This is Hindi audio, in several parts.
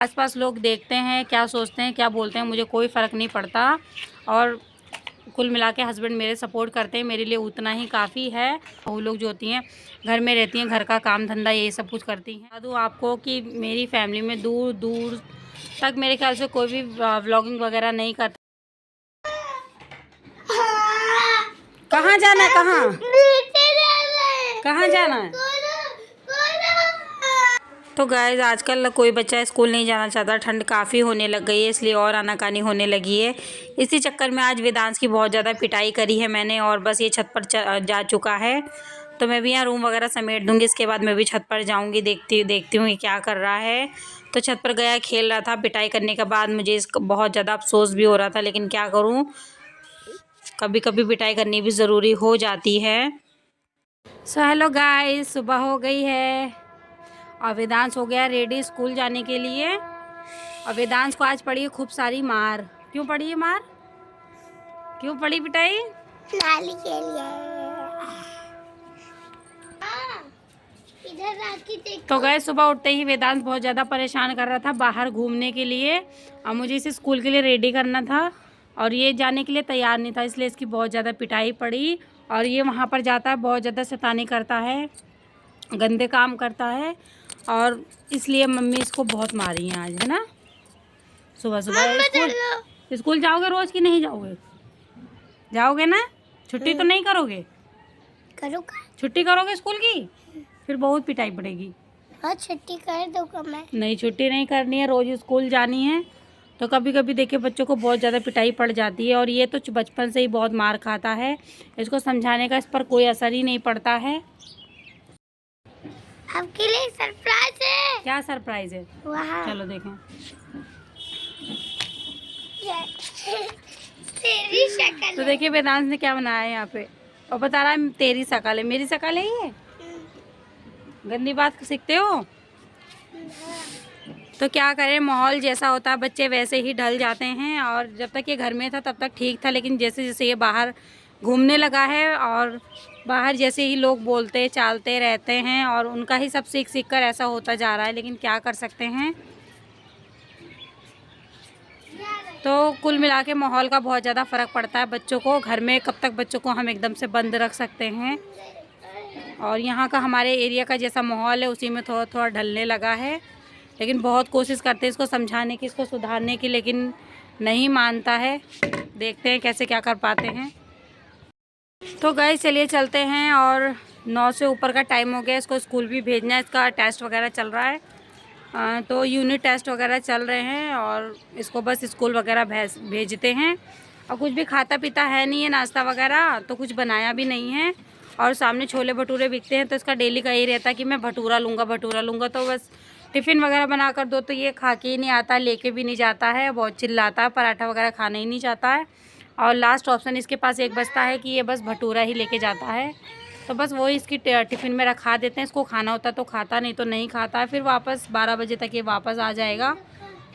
आसपास लोग देखते हैं, क्या सोचते हैं, क्या बोलते हैं, मुझे कोई फ़र्क नहीं पड़ता। और कुल मिला के हस्बैंड मेरे सपोर्ट करते हैं, मेरे लिए उतना ही काफ़ी है। वो लोग जो होती हैं घर में रहती हैं, घर का काम धंधा ये सब कुछ करती हैं। बता दूँ आपको कि मेरी फैमिली में दूर दूर तक मेरे ख्याल से कोई भी व्लॉगिंग वगैरह नहीं करता। कहाँ जाना है? कहाँ जाना है? तो गाइस आजकल कोई बच्चा स्कूल नहीं जाना चाहता, ठंड काफ़ी होने लग गई है, इसलिए और आनाकानी होने लगी है। इसी चक्कर में आज वेदांश की बहुत ज़्यादा पिटाई करी है मैंने, और बस ये छत पर जा चुका है। तो मैं भी यहाँ रूम वगैरह समेट दूँगी, इसके बाद मैं भी छत पर जाऊँगी, देखती हूँ ये क्या कर रहा है। तो छत पर गया, खेल रहा था। पिटाई करने के बाद मुझे इसका बहुत ज़्यादा अफसोस भी हो रहा था, लेकिन क्या करूँ, कभी कभी पिटाई करनी भी ज़रूरी हो जाती है। सो हेलो गाइस, सुबह हो गई है और वेदांश हो गया रेडी स्कूल जाने के लिए। और वेदांश को आज पड़ी है खूब सारी मार। क्यों पड़ी है मार? क्यों पड़ी पिटाई? नाली के लिए। तो गए सुबह उठते ही वेदांश बहुत ज़्यादा परेशान कर रहा था बाहर घूमने के लिए, और मुझे इसे स्कूल के लिए रेडी करना था और ये जाने के लिए तैयार नहीं था, इसलिए इसकी बहुत ज़्यादा पिटाई पड़ी। और ये वहाँ पर जाता है, बहुत ज़्यादा शैतानी करता है, गंदे काम करता है, और इसलिए मम्मी इसको बहुत मारी है आज, है ना। सुबह सुबह स्कूल जाओगे रोज़ कि नहीं जाओगे? जाओगे ना? छुट्टी तो नहीं करोगे? करूँगा। छुट्टी करोगे स्कूल की? फिर बहुत पिटाई पड़ेगी। हाँ छुट्टी कर दूँगा मैं। नहीं, छुट्टी नहीं करनी है, रोज़ स्कूल जानी है। तो कभी कभी देखिए बच्चों को बहुत ज़्यादा पिटाई पड़ जाती है, और ये तो बचपन से ही बहुत मार खाता है, इसको समझाने का इस पर कोई असर ही नहीं पड़ता है। आपके लिए सरप्राइज है। क्या सरप्राइज है? वाह। चलो देखें। तेरी शक्ल। तो देखिए वेदांश ने क्या बनाया है यहाँ पे, और बता रहा है तेरी शक्ल है। मेरी शक्ल है ये? गंदी बात सीखते हो। तो क्या करें, माहौल जैसा होता है बच्चे वैसे ही ढल जाते हैं। और जब तक ये घर में था तब तक ठीक था, लेकिन जैसे जैसे ये बाहर घूमने लगा है और बाहर जैसे ही लोग बोलते चालते रहते हैं, और उनका ही सब सीख सीख कर ऐसा होता जा रहा है, लेकिन क्या कर सकते हैं। तो कुल मिला के माहौल का बहुत ज़्यादा फ़र्क पड़ता है बच्चों को। घर में कब तक बच्चों को हम एकदम से बंद रख सकते हैं। और यहाँ का हमारे एरिया का जैसा माहौल है उसी में थोड़ा थोड़ा ढलने लगा है, लेकिन बहुत कोशिश करते हैं इसको समझाने की, इसको सुधारने की, लेकिन नहीं मानता है। देखते हैं कैसे क्या कर पाते हैं। तो गाइस चलिए चलते हैं, और 9 से ऊपर का टाइम हो गया, इसको स्कूल भी भेजना है, इसका टेस्ट वगैरह चल रहा है। तो यूनिट टेस्ट वगैरह चल रहे हैं, और इसको बस स्कूल वगैरह भेजते हैं। और कुछ भी खाता पीता है नहीं है, नाश्ता वगैरह तो कुछ बनाया भी नहीं है। और सामने छोले भटूरे बिकते हैं, तो इसका डेली का यही रहता है कि मैं भटूरा लूँगा। तो बस टिफ़िन वगैरह बना कर दो तो ये खा के ही नहीं आता, लेके भी नहीं जाता है, बहुत चिल्लाता है, पराठा वगैरह खाना ही नहीं चाहता है। और लास्ट ऑप्शन इसके पास एक बचता है कि ये बस भटूरा ही लेके जाता है। तो बस वही इसकी टिफ़िन में रखा देते हैं, इसको खाना होता तो खाता, नहीं तो नहीं खाता है। फिर वापस 12 बजे तक ये वापस आ जाएगा,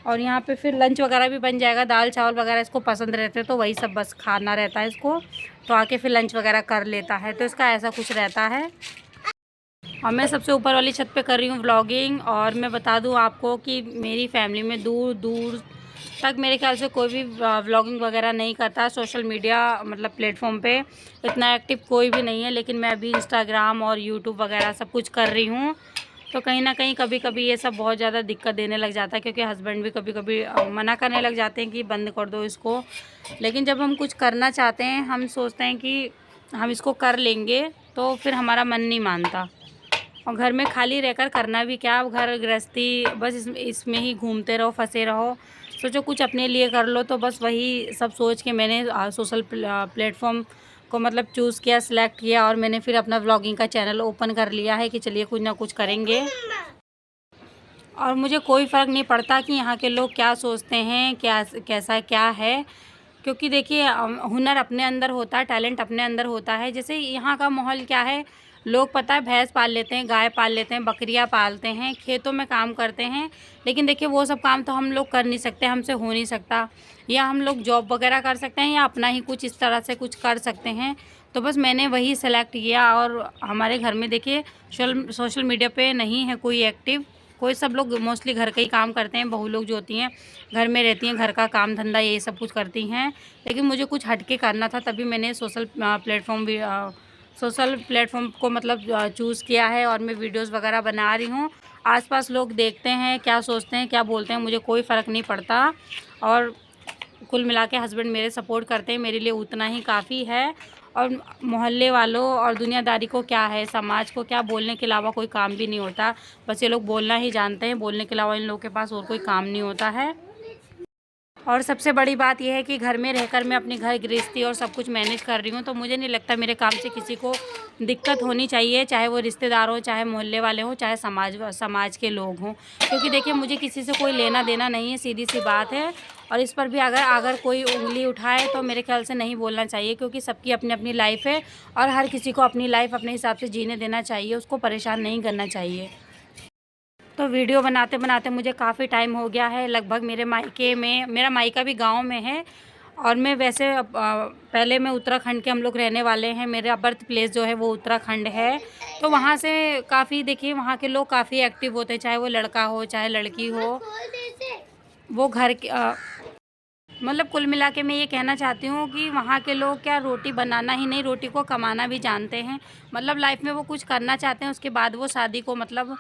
और यहाँ पे फिर लंच वगैरह भी बन जाएगा। दाल चावल वगैरह इसको पसंद रहते हैं, तो वही सब बस खाना रहता है इसको, तो आके फिर लंच वगैरह कर लेता है। तो इसका ऐसा कुछ रहता है। और मैं सबसे ऊपर वाली छत पे कर रही हूँ व्लॉगिंग। और मैं बता दूँ आपको कि मेरी फैमिली में दूर दूर तक मेरे ख्याल से कोई भी व्लॉगिंग वगैरह नहीं करता। सोशल मीडिया मतलब प्लेटफॉर्म पे इतना एक्टिव कोई भी नहीं है, लेकिन मैं अभी इंस्टाग्राम और यूट्यूब वगैरह सब कुछ कर रही हूँ। तो कहीं ना कहीं कभी कभी ये सब बहुत ज़्यादा दिक्कत देने लग जाता है, क्योंकि हस्बैंड भी कभी कभी मना करने लग जाते हैं कि बंद कर दो इसको। लेकिन जब हम कुछ करना चाहते हैं, हम सोचते हैं कि हम इसको कर लेंगे, तो फिर हमारा मन नहीं मानता। और घर में खाली रहकर करना भी क्या, घर गृहस्थी बस इसमें ही घूमते रहो, फंसे रहो। सोचो कुछ अपने लिए कर लो। तो बस वही सब सोच के मैंने सोशल प्लेटफॉर्म को मतलब चूज़ किया, सिलेक्ट किया, और मैंने फिर अपना व्लॉगिंग का चैनल ओपन कर लिया है कि चलिए कुछ ना कुछ करेंगे। और मुझे कोई फ़र्क नहीं पड़ता कि यहाँ के लोग क्या सोचते हैं, क्या कैसा क्या है, क्योंकि देखिए हुनर अपने अंदर होता है, टैलेंट अपने अंदर होता है। जैसे यहाँ का माहौल क्या है, लोग पता है भैंस पाल लेते हैं, गाय पाल लेते हैं, बकरियाँ पालते हैं, खेतों में काम करते हैं। लेकिन देखिए वो सब काम तो हम लोग कर नहीं सकते, हमसे हो नहीं सकता। या हम लोग जॉब वगैरह कर सकते हैं, या अपना ही कुछ इस तरह से कुछ कर सकते हैं। तो बस मैंने वही सेलेक्ट किया। और हमारे घर में देखिए सोशल मीडिया पे नहीं है कोई एक्टिव, कोई सब लोग मोस्टली घर का ही काम करते हैं। बहू लोग जो होती हैं घर में रहती हैं, घर का काम धंधा यही सब कुछ करती हैं। लेकिन मुझे कुछ हटके करना था, तभी मैंने सोशल प्लेटफॉर्म को मतलब चूज़ किया है और मैं वीडियोस वगैरह बना रही हूँ। आसपास लोग देखते हैं, क्या सोचते हैं, क्या बोलते हैं, मुझे कोई फ़र्क नहीं पड़ता। और कुल मिला के हस्बैंड मेरे सपोर्ट करते हैं, मेरे लिए उतना ही काफ़ी है। और मोहल्ले वालों और दुनियादारी को क्या है, समाज को क्या, बोलने के अलावा कोई काम भी नहीं होता। बस ये लोग बोलना ही जानते हैं, बोलने के अलावा इन लोगों के पास और कोई काम नहीं होता है। और सबसे बड़ी बात यह है कि घर में रहकर मैं अपनी घर गृहस्थी और सब कुछ मैनेज कर रही हूँ, तो मुझे नहीं लगता मेरे काम से किसी को दिक्कत होनी चाहिए, चाहे वो रिश्तेदार हो, चाहे मोहल्ले वाले हों, चाहे समाज के लोग हों। क्योंकि देखिए मुझे किसी से कोई लेना देना नहीं है, सीधी सी बात है। और इस पर भी अगर कोई उंगली उठाए तो मेरे ख्याल से नहीं बोलना चाहिए, क्योंकि सबकी अपनी अपनी लाइफ है और हर किसी को अपनी लाइफ अपने हिसाब से जीने देना चाहिए, उसको परेशान नहीं करना चाहिए। तो वीडियो बनाते बनाते मुझे काफ़ी टाइम हो गया है। लगभग मेरा मायका भी गांव में है। और मैं वैसे पहले मैं उत्तराखंड के हम लोग रहने वाले हैं, मेरा बर्थ प्लेस जो है वो उत्तराखंड है। तो वहाँ से काफ़ी देखिए वहाँ के लोग काफ़ी एक्टिव होते हैं, चाहे वो लड़का हो चाहे लड़की हो। वो घर के मतलब कुल मिला के मैं ये कहना चाहती हूँ कि वहाँ के लोग क्या रोटी बनाना ही नहीं, रोटी को कमाना भी जानते हैं। मतलब लाइफ में वो कुछ करना चाहते हैं, उसके बाद वो शादी को मतलब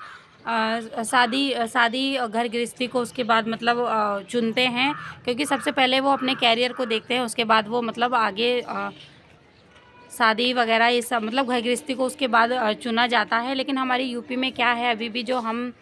शादी घर गृहस्थी को उसके बाद मतलब चुनते हैं। क्योंकि सबसे पहले वो अपने कैरियर को देखते हैं, उसके बाद वो मतलब आगे शादी वगैरह ये सब मतलब घर गृहस्थी को उसके बाद चुना जाता है। लेकिन हमारी यूपी में क्या है, अभी भी जो हम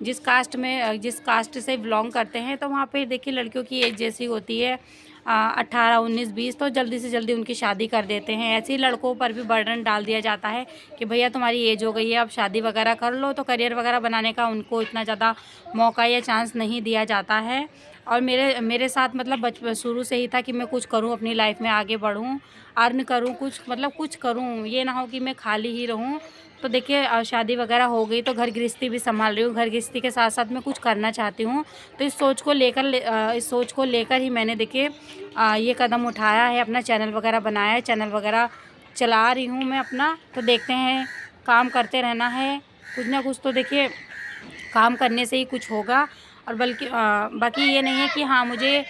जिस कास्ट से बिलोंग करते हैं, तो वहाँ पे देखिए लड़कियों की एज जैसी होती है 18, 19, 20, तो जल्दी से जल्दी उनकी शादी कर देते हैं। ऐसे ही लड़कों पर भी बर्डन डाल दिया जाता है कि भैया तुम्हारी एज हो गई है, अब शादी वगैरह कर लो। तो करियर वगैरह बनाने का उनको इतना ज़्यादा मौका या चांस नहीं दिया जाता है। और मेरे साथ मतलब बचपन शुरू से ही था कि मैं कुछ करूं, अपनी लाइफ में आगे बढ़ूं, अर्न करूं, कुछ करूं, ये ना हो कि मैं खाली ही रहूं। तो देखिए शादी वगैरह हो गई तो घर गृहस्थी भी संभाल रही हूँ, घर गृहस्थी के साथ साथ मैं कुछ करना चाहती हूँ। तो इस सोच को लेकर ही मैंने देखिए ये कदम उठाया है, अपना चैनल वगैरह बनाया है, चैनल वगैरह चला रही हूँ मैं अपना। तो देखते हैं, काम करते रहना है, कुछ ना कुछ तो देखिए काम करने से ही कुछ होगा। और बल्कि बाकी ये नहीं है कि हाँ मुझे,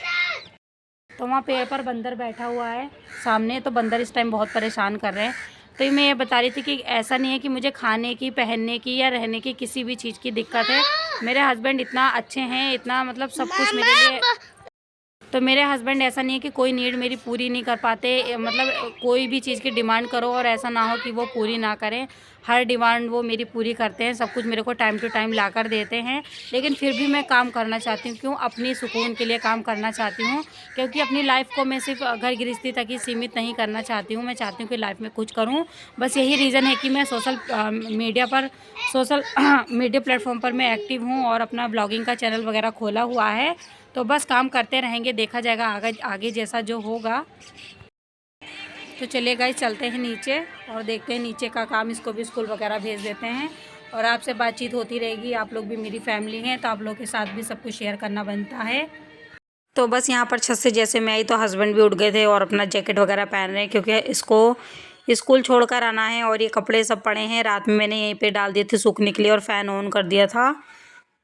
तो वहाँ पेड़ पर बंदर बैठा हुआ है सामने, तो बंदर इस टाइम बहुत परेशान कर रहे हैं। तो मैं ये बता रही थी कि ऐसा नहीं है कि मुझे खाने की, पहनने की या रहने की किसी भी चीज़ की दिक्कत है। मेरे हस्बैंड इतना अच्छे हैं, इतना मतलब सब कुछ मेरे लिए। तो मेरे हस्बैंड ऐसा नहीं है कि कोई नीड मेरी पूरी नहीं कर पाते, मतलब कोई भी चीज़ की डिमांड करो और ऐसा ना हो कि वो पूरी ना करें। हर डिमांड वो मेरी पूरी करते हैं, सब कुछ मेरे को टाइम टू टाइम ला कर देते हैं। लेकिन फिर भी मैं काम करना चाहती हूँ, क्यों, अपनी सुकून के लिए काम करना चाहती हूँ। क्योंकि अपनी लाइफ को मैं सिर्फ घर गृहस्थी तक ही सीमित नहीं करना चाहती हूँ, मैं चाहती हूँ कि लाइफ में कुछ करूँ। बस यही रीज़न है कि मैं सोशल मीडिया प्लेटफॉर्म पर मैं एक्टिव हूँ और अपना ब्लॉगिंग का चैनल वगैरह खोला हुआ है। तो बस काम करते रहेंगे, देखा जाएगा आगे जैसा जो होगा। तो चलिए गाइस, चलते हैं नीचे और देखते हैं नीचे का काम, इसको भी स्कूल वगैरह भेज देते हैं। और आपसे बातचीत होती रहेगी, आप लोग भी मेरी फैमिली हैं, तो आप लोगों के साथ भी सब कुछ शेयर करना बनता है। तो बस यहाँ पर छत से जैसे मैं आई तो हस्बैंड भी उठ गए थे और अपना जैकेट वगैरह पहन रहे हैं, क्योंकि इसको स्कूल छोड़कर आना है। और ये कपड़े सब पड़े हैं, रात में मैंने यहीं पे डाल दिए थे सूखने के लिए और फ़ैन ऑन कर दिया था।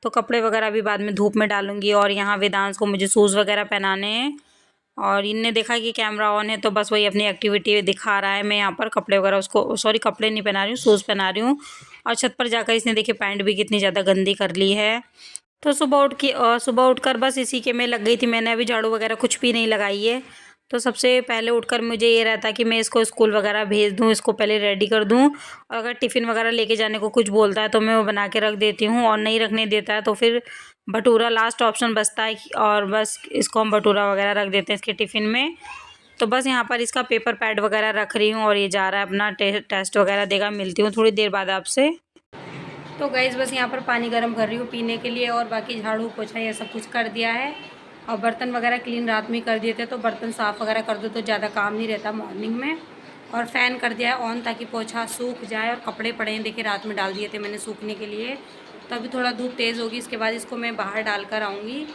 तो कपड़े वगैरह भी बाद में धूप में डालूंगी। और यहाँ वेदांश को मुझे शूज़ वगैरह पहनाने हैं। और इनने देखा कि कैमरा ऑन है, तो बस वही अपनी एक्टिविटी दिखा रहा है। मैं यहाँ पर कपड़े वगैरह उसको, सॉरी कपड़े नहीं पहना रही हूँ, शूज़ पहना रही हूँ। और छत पर जाकर इसने देखिए पैंट भी कितनी ज़्यादा गंदी कर ली है। तो सुबह उठकर बस इसी के में लग गई थी। मैंने अभी झाड़ू वगैरह कुछ भी नहीं लगाई है। तो सबसे पहले उठकर मुझे ये रहता कि मैं इसको स्कूल वगैरह भेज दूँ, इसको पहले रेडी कर दूँ। और अगर टिफ़िन वगैरह लेके जाने को कुछ बोलता है तो मैं वो बना के रख देती हूँ, और नहीं रखने देता है तो फिर भटूरा लास्ट ऑप्शन बचता है, और बस इसको हम भटूरा वगैरह रख देते हैं इसके टिफ़िन में। तो बस यहाँ पर इसका पेपर पैड वगैरह रख रही हूँ और ये जा रहा है अपना टेस्ट वगैरह देगा। मिलती हूँ थोड़ी देर बाद आपसे। तो गाइस बस यहाँ पर पानी गर्म कर रही हूँ पीने के लिए, और बाकी झाड़ू पोछा ये सब कुछ कर दिया है। और बर्तन वगैरह क्लीन रात में कर दिए थे, तो बर्तन साफ़ वगैरह कर दो तो ज़्यादा काम नहीं रहता मॉर्निंग में। और फ़ैन कर दिया है ऑन ताकि पोछा सूख जाए। और कपड़े पड़े हैं देखिए, रात में डाल दिए थे मैंने सूखने के लिए। तो अभी थोड़ा धूप तेज़ होगी, इसके बाद इसको मैं बाहर डाल कर आऊँगी।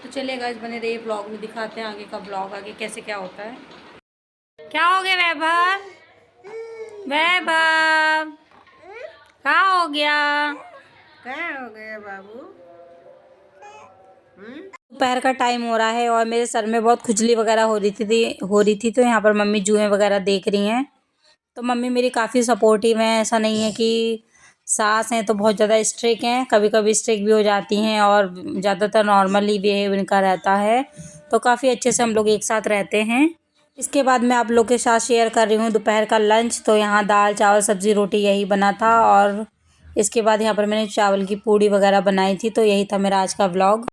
तो चलिए गाइस, बने रहिए, ब्लॉग में दिखाते हैं आगे का ब्लॉग, आगे कैसे क्या होता है। क्या हो गया वैभव? वैभव कहाँ हो गया? क्या हो गया बाबू? दोपहर का टाइम हो रहा है और मेरे सर में बहुत खुजली वगैरह हो रही थी तो यहाँ पर मम्मी जुएं वगैरह देख रही हैं। तो मम्मी मेरी काफ़ी सपोर्टिव हैं, ऐसा नहीं है कि सास हैं तो बहुत ज़्यादा स्ट्रिक्ट हैं, कभी कभी स्ट्रिक्ट भी हो जाती हैं और ज़्यादातर नॉर्मली बिहेव इनका रहता है। तो काफ़ी अच्छे से हम लोग एक साथ रहते हैं। इसके बाद मैं आप लोग के साथ शेयर कर रही हूँ दोपहर का लंच। तो यहाँ दाल चावल सब्ज़ी रोटी यही बना था और इसके बाद यहाँ पर मैंने चावल की पूड़ी वगैरह बनाई थी। तो यही था मेरा आज का व्लॉग।